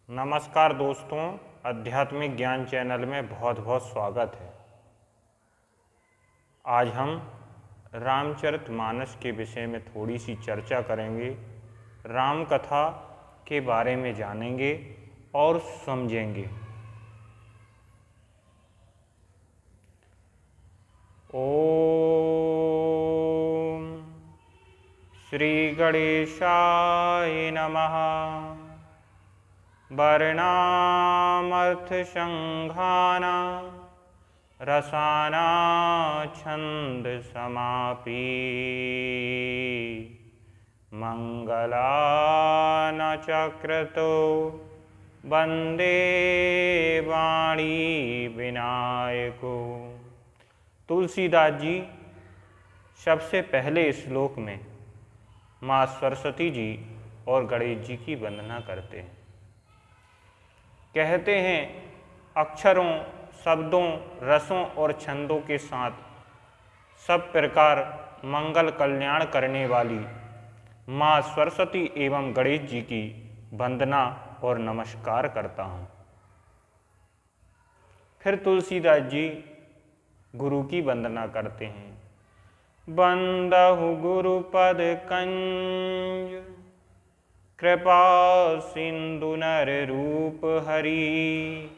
नमस्कार दोस्तों, आध्यात्मिक ज्ञान चैनल में बहुत बहुत स्वागत है। आज हम रामचरितमानस के विषय में थोड़ी सी चर्चा करेंगे, राम कथा के बारे में जानेंगे और समझेंगे। ओम श्री गणेशाय नमः। वर्णामर्थसंघाना रसाना छंद समापी मंगलान चक्रतो वंदे वाणी विनायको। तुलसीदास जी सबसे पहले श्लोक में माँ सरस्वती जी और गणेश जी की वंदना करते हैं। कहते हैं अक्षरों, शब्दों, रसों और छंदों के साथ सब प्रकार मंगल कल्याण करने वाली माँ सरस्वती एवं गणेश जी की वंदना और नमस्कार करता हूँ। फिर तुलसीदास जी गुरु की वंदना करते हैं। बंदहु गुरुपद कंज कृपा सिंधु नर रूप हरि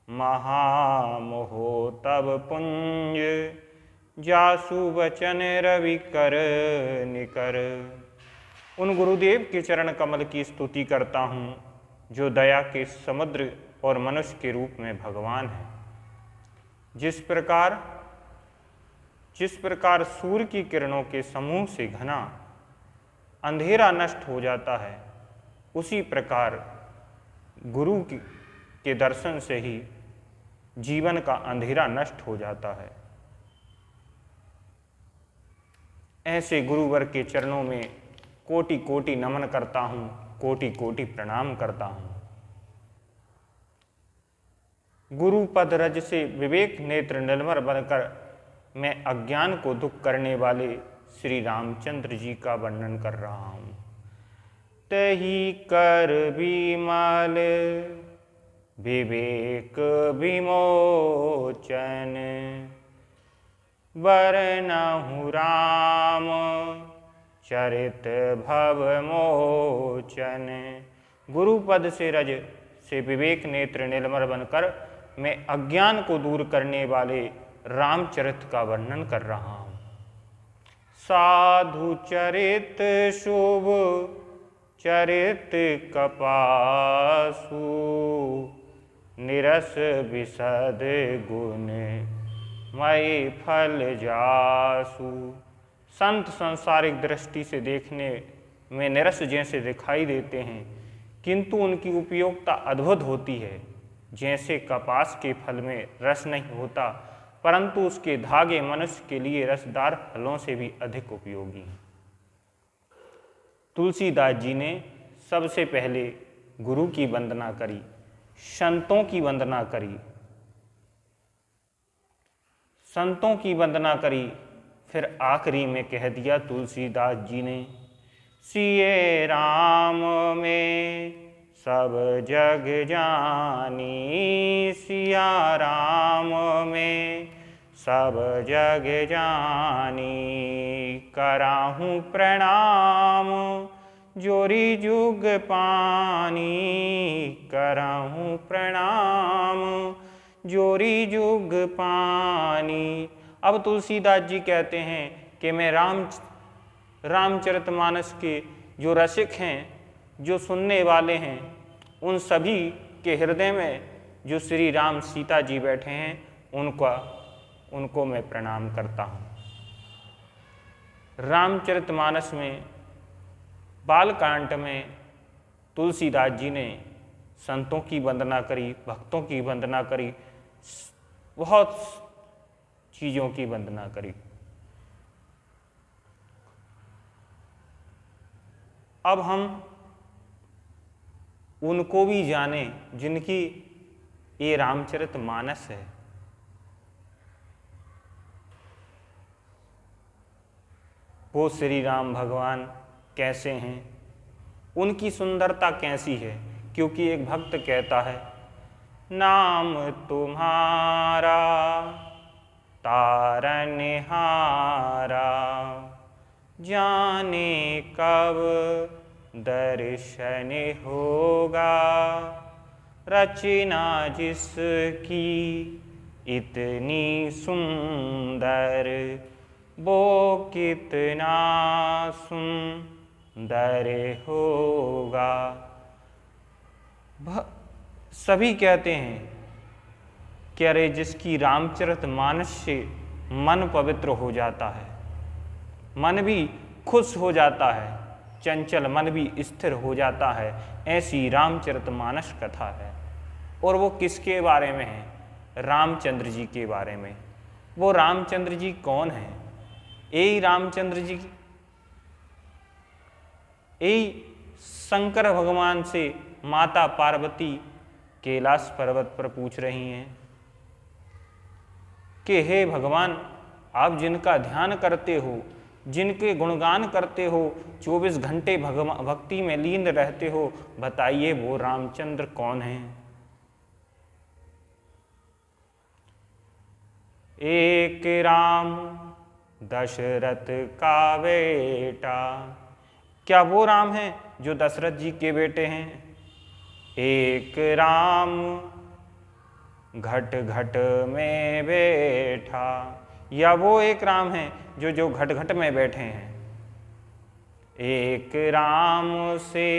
महामोहो तब पुंज जासु वचन रवि कर निकर। उन गुरुदेव के चरण कमल की स्तुति करता हूँ जो दया के समुद्र और मनुष्य के रूप में भगवान है। जिस प्रकार सूर्य की किरणों के समूह से घना अंधेरा नष्ट हो जाता है, उसी प्रकार गुरु के दर्शन से ही जीवन का अंधेरा नष्ट हो जाता है। ऐसे गुरुवर के चरणों में कोटि कोटि नमन करता हूँ, कोटि कोटि प्रणाम करता हूँ। गुरु पद रज से विवेक नेत्र निर्मल बनकर मैं अज्ञान को दुख करने वाले श्री रामचंद्र जी का वर्णन कर रहा हूँ। तही कर विमल विवेक विमोचन वरनहु राम चरित भव मोचन। गुरुपद से रज से विवेक नेत्र निर्मल बनकर मैं अज्ञान को दूर करने वाले रामचरित का वर्णन कर रहा हूँ। साधु चरित शुभ चरित कपासु निरस विशद गुण मय फल जासु। संत सांसारिक दृष्टि से देखने में निरस जैसे दिखाई देते हैं, किंतु उनकी उपयोगिता अद्भुत होती है। जैसे कपास के फल में रस नहीं होता, परंतु उसके धागे मनुष्य के लिए रसदार फलों से भी अधिक उपयोगी हैं। तुलसीदास जी ने सबसे पहले गुरु की वंदना करी, संतों की वंदना करी, संतों की वंदना करी। फिर आखिरी में कह दिया तुलसीदास जी ने, सिये राम में सब जग जानी, सिया राम में सब जग जानी। कराहूँ प्रणाम जोरी जुग पानी, कराहूँ प्रणाम जोरी जुग पानी। अब तुलसीदास जी कहते हैं कि मैं रामचरितमानस के जो रसिक हैं, जो सुनने वाले हैं, उन सभी के हृदय में जो श्री राम सीता जी बैठे हैं, उनको मैं प्रणाम करता हूँ। रामचरितमानस में बालकांड में तुलसीदास जी ने संतों की वंदना करी, भक्तों की वंदना करी, बहुत चीज़ों की वंदना करी। अब हम उनको भी जाने जिनकी ये रामचरितमानस है। वो श्री राम भगवान कैसे हैं, उनकी सुंदरता कैसी है, क्योंकि एक भक्त कहता है, नाम तुम्हारा तारनहारा, जाने कब दर्शन होगा, रचना जिसकी इतनी सुंदर, वो कितना सुंदर होगा। सभी कहते हैं कि अरे जिसकी रामचरितमानस से मन पवित्र हो जाता है, मन भी खुश हो जाता है, चंचल मन भी स्थिर हो जाता है, ऐसी रामचरितमानस कथा है। और वो किसके बारे में है? रामचंद्र जी के बारे में। वो रामचंद्र जी कौन है? यही रामचंद्र जी, यही शंकर भगवान से माता पार्वती कैलाश पर्वत पर पूछ रही हैं कि हे भगवान, आप जिनका ध्यान करते हो, जिनके गुणगान करते हो, 24 घंटे भक्ति में लीन रहते हो, बताइए वो रामचंद्र कौन है? एक राम दशरथ का बेटा। क्या वो राम है जो दशरथ जी के बेटे हैं? एक राम घट घट में बैठा। या वो एक राम है जो घट घट में बैठे हैं? एक राम से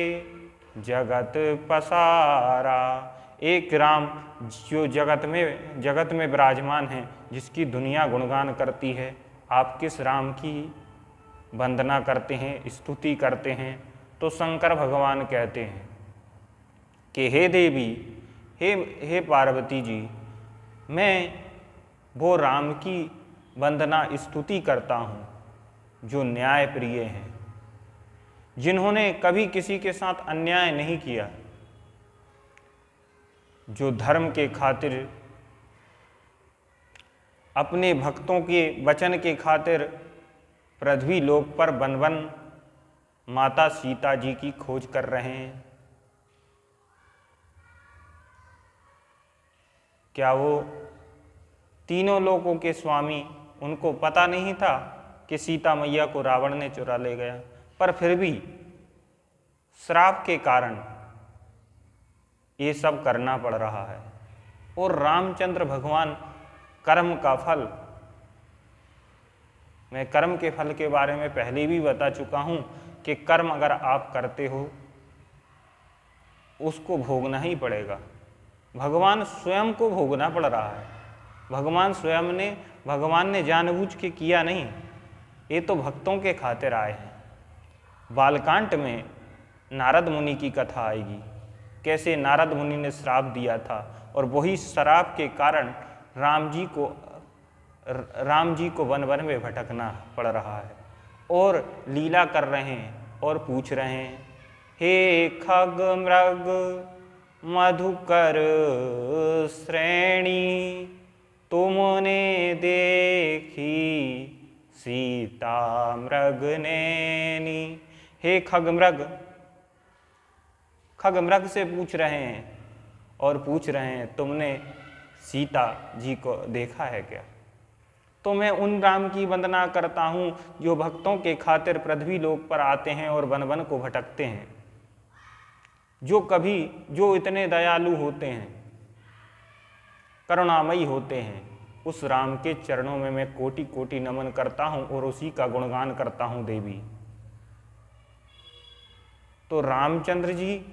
जगत पसारा। एक राम जो जगत में विराजमान है, जिसकी दुनिया गुणगान करती है। आप किस राम की वंदना करते हैं, स्तुति करते हैं? तो शंकर भगवान कहते हैं कि हे देवी, हे पार्वती जी, मैं वो राम की वंदना स्तुति करता हूँ जो न्याय प्रिय हैं, जिन्होंने कभी किसी के साथ अन्याय नहीं किया, जो धर्म के खातिर, अपने भक्तों के वचन के खातिर पृथ्वी लोक पर वन वन माता सीता जी की खोज कर रहे हैं। क्या वो तीनों लोकों के स्वामी, उनको पता नहीं था कि सीता मैया को रावण ने चुरा ले गया? पर फिर भी श्राप के कारण ये सब करना पड़ रहा है। और रामचंद्र भगवान कर्म का फल, मैं कर्म के फल के बारे में पहले भी बता चुका हूँ कि कर्म अगर आप करते हो उसको भोगना ही पड़ेगा। भगवान स्वयं को भोगना पड़ रहा है। भगवान ने जानबूझ के किया नहीं, ये तो भक्तों के खातिर आए हैं। बालकांड में नारद मुनि की कथा आएगी, कैसे नारद मुनि ने श्राप दिया था और वही श्राप के कारण राम जी को वन वन में भटकना पड़ रहा है। और लीला कर रहे हैं और पूछ रहे हैं, हे खग मृग मधुकर श्रेणी, तुमने देखी सीता मृग नैनी। हे खग मृग से पूछ रहे हैं और पूछ रहे हैं, तुमने सीता जी को देखा है क्या? तो मैं उन राम की वंदना करता हूँ जो भक्तों के खातिर पृथ्वी लोक पर आते हैं और वन वन को भटकते हैं, जो इतने दयालु होते हैं, करुणामयी होते हैं। उस राम के चरणों में मैं कोटि कोटि नमन करता हूँ और उसी का गुणगान करता हूँ देवी। तो रामचंद्र जी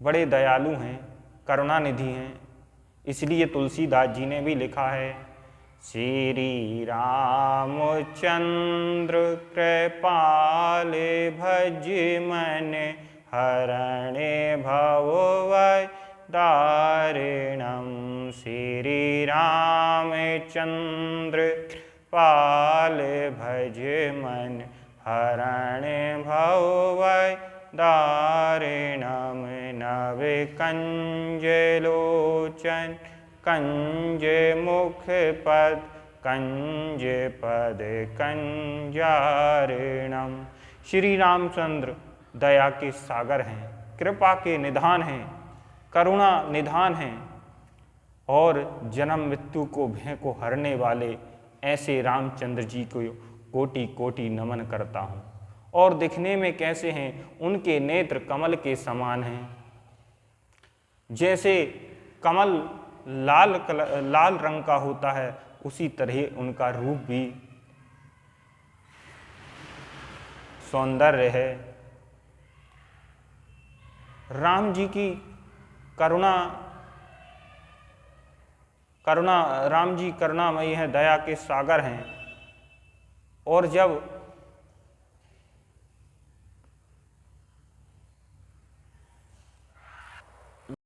बड़े दयालु हैं, करुणानिधि हैं। इसलिए तुलसीदास जी ने भी लिखा है, श्री रामचंद्र कृपाल भज मन, हरणे भव दारिणम। श्री रामचंद्र कृपाल भज मन, हरणे भव दारिणम। नव कंज लोचन, कंज मुख पद, कंज पद कंजारिणम। श्री रामचंद्र दया के सागर हैं, कृपा के निधान हैं, करुणा निधान हैं और जन्म मृत्यु को भय को हरने वाले ऐसे रामचंद्र जी को कोटि कोटि नमन करता हूँ। और दिखने में कैसे हैं, उनके नेत्र कमल के समान हैं। जैसे कमल लाल रंग का होता है, उसी तरह उनका रूप भी सौंदर्य है। राम जी की राम जी करुणामयी हैं, दया के सागर हैं। और जब